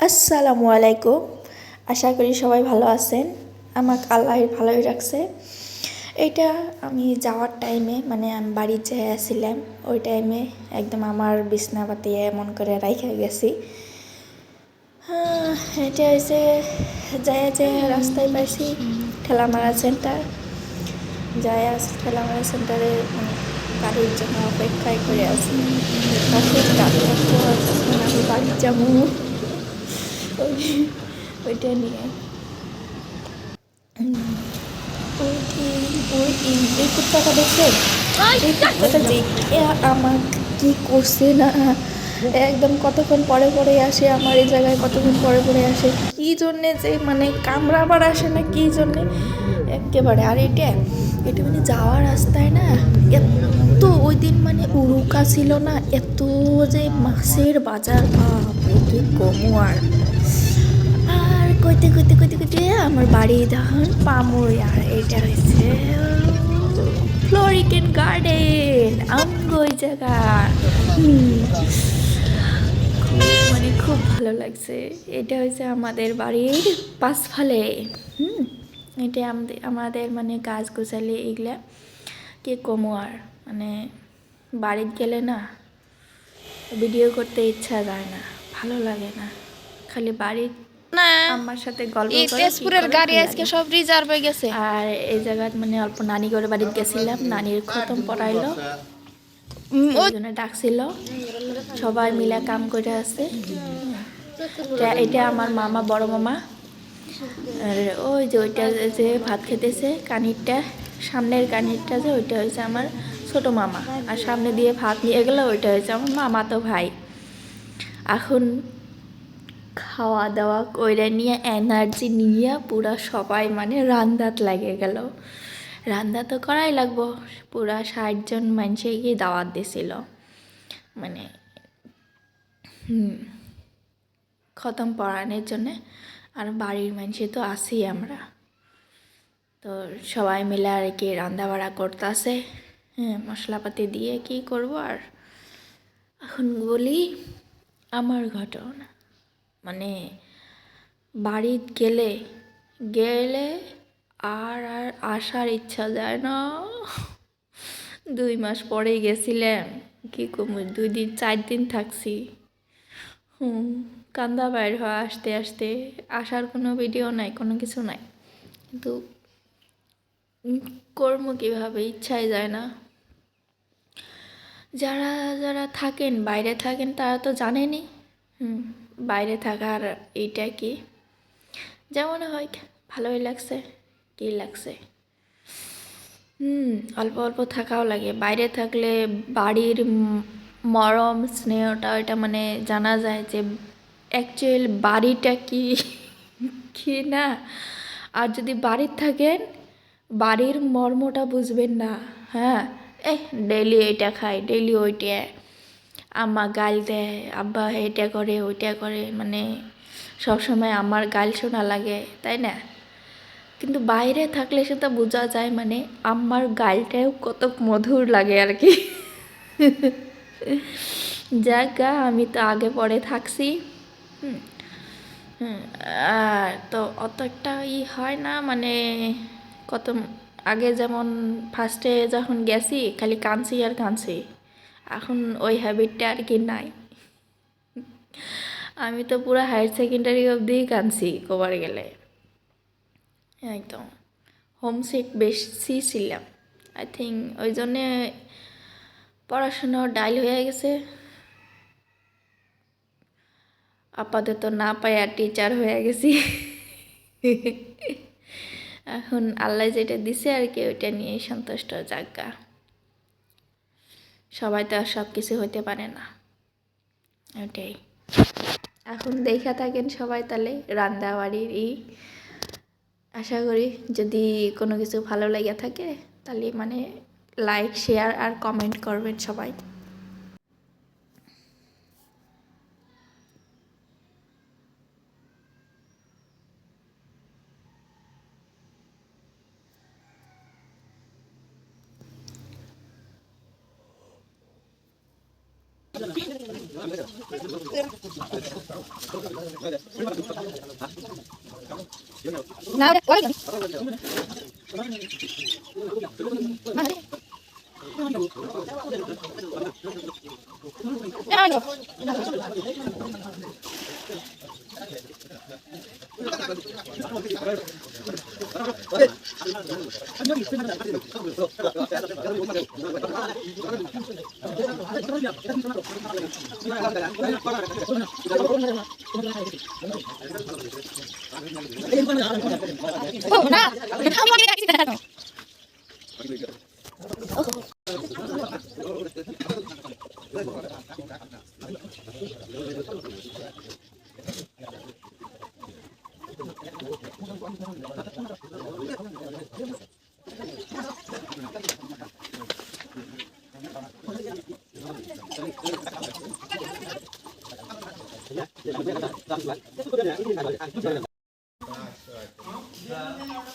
আসসালামু আলাইকুম। আশা করি সবাই ভালো আছেন। আমাকে আল্লাহ ভালোই রাখছে। এটা আমি যাওয়ার টাইমে মানে আমি বাড়ির যে আসছিলাম ওই টাইমে একদম আমার বিছনাপাতি এমন করে রাইখা গেছি। এটা হয়েছে যে রাস্তায় পাইছি ঠেলামারা সেন্টার। ঠেলামারা সেন্টারে মানে গাড়ির জন্য অপেক্ষায় করে আছি। আমি বাড়ি যাবো ওইটা নিয়ে এই কুত্তাটা দেখছেন? এই কুত্তাটা যে আমার কি করছে না একদম কতক্ষণ পরে পরে আসে আমার এই জায়গায়, কতক্ষণ পরে পরে আসে কি জন্যে যে মানে কামড়াবার আসে না কি জন্যে একেবারে। আর এটা মানে যাওয়ার রাস্তায় না এত ওই দিন মানে উরুকা ছিল না, এত যে মাছের বাজার বাপরে কি কমু। আর কইতে কইতে কইতে কইতে আমার বাড়ি তখন পামুই। আর এটা হয়েছে ফ্লোরিকেন গার্ডেন আমগো ওই জায়গা। মানে খুব ভালো লাগছে। এটা হয়েছে আমাদের বাড়ির পাশফালে। এটা আমাদের মানে গাছ গোছালি এগুলা কি কমু। আর মানে বাড়িতে গেলে না ভিডিও করতে ইচ্ছা যায় না, ভালো লাগে না, খালি বাড়ির আমার সাথে গল্প করে। তেজপুরের গাড়ি আজকে সব রিজার্ভ হয়ে গেছে। আর এই জায়গায় মানে অল্প নানি করে বাড়িতে গেছিলাম, নানির খতম পড়াইলো ওই জন্য ডাকছিল, সবাই মিলে কাম করে আছে। এটা আমার মামা, বড় মামা। আর ওই যে ওইটা যে ভাত খেতেছে কানিরটা, সামনের কানিরটা যে ওইটা হয়েছে আমার ছোট মামা। আর সামনে দিয়ে ভাত নিয়ে গেলো ওইটা হয়েছে আমার মামা তো ভাই। এখন খাওয়া দাওয়া কইরা নিয়ে এনার্জি নিয়ে পুরা সবাই মানে রান্দাত লাগে গেল। রান্না তো করাই লাগবো, পুরা 60 জন মানুষে গিয়ে দাওয়াত দিছিল মানে খতম পড়ানোর জন্যে। আর বাড়ির মানুষে তো আসি আমরা, তো সবাই মিলে আর কি রান্না বাড়া করতেছে। মশলাপাতি দিয়ে কি করব। আর এখন বলি আমার ঘটনা, মানে বাড়িতে গেলে গেলে আর আর আসার ইচ্ছা যায় না। 2 মাস পরেই গেছিলাম, কি কমু 2 দিন 4 দিন থাকছি। কান্দা বাইর হয় আসতে আসতে। আসার কোনো ভিডিও নাই, কোনো কিছু নাই, কিন্তু কর্ম কীভাবে ইচ্ছাই যায় না। যারা যারা থাকেন বাইরে থাকেন তারা তো জানেনই বাইরে থাকার এইটা কি। যেমন হয় ভালোই লাগছে, কি লাগছে। অল্প অল্প থাকাও লাগে। বাইরে থাকলে বাড়ির মরম স্নেহটা ওইটা মানে জানা যায় যে অ্যাকচুয়াল বাড়িটা কি কি না। আর যদি বাড়ির থাকেন বাড়ির মর্মটা বুঝবেন না। হ্যাঁ, ডেলি এইটা খাই, ডেলি ওইটা, আম্মা গাল দেয়, আব্বা এটা করে ওইটা করে, মানে সবসময় আমার গাল শোনা লাগে, তাই না? কিন্তু বাইরে থাকলে সেটা বোঝা যায়, মানে আম্মার গালটাও কত মধুর লাগে আর কি। যাক, আমি তো আগে পরে থাকছি। আর তো অত একটা হয় না, মানে কত আগে যেমন ফার্স্টে যখন গেছি খালি কাঁদছি আর কাঁদছি, এখন ওই হ্যাবিটটা আর কি নাই। আমি তো পুরো হায়ার সেকেন্ডারি অবধিই কাঁদছি কবার গেলে, একদম হোমসিক বেশি ছিলাম। আই থিঙ্ক ওই জন্যে পড়াশোনাও ডাইল হয়ে গেছে। আপাতত না পাই আর টিচার হয়ে গেছি। এখন আল্লাহ যেটা দিছে আর কি ওইটা নিয়েই সন্তুষ্ট। যাজ্ঞা, সবাই তো আর সব কিছু হইতে পারে না, ওইটাই। এখন দেখা থাকেন সবাই তাহলে রান্দাবাড়ির আশা করি যদি কোনো কিছু ভালো লেগে থাকে তাহলে মানে লাইক, শেয়ার আর কমেন্ট করবেন সবাই।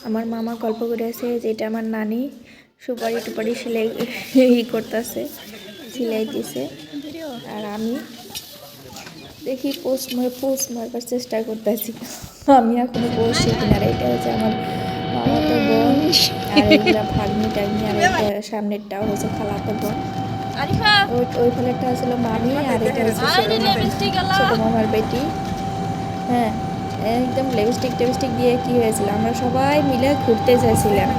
আমার মামা গল্প করে আছে যে এটা আমার নানি সুপারি টুপারি সেলাই করতেছে, সেলাই দিছে। আর আমি দেখি পোস্ট মারবার চেষ্টা করতেছি, আমি এখনো পোস্ট শিখি না। আর এটা হচ্ছে আমার মামাতো বোন, আর এগুলা ভাগ্নি টাগ্নি, আর এটা সামনেরটাও হচ্ছে খালাতো বোন। ওই ফলেরটা ছিল মামি, আর এটা হচ্ছে ছোট মামার বেটি। হ্যাঁ, একদম লিপস্টিক দিয়ে কি হয়েছিল, আমরা সবাই মিলে ঘুরতে যাচ্ছিলাম।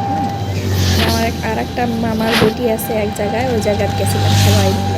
আমার আর একটা মামার বেটি আছে এক জায়গায়, ওই জায়গায় গেছিলাম সবাই মিলে।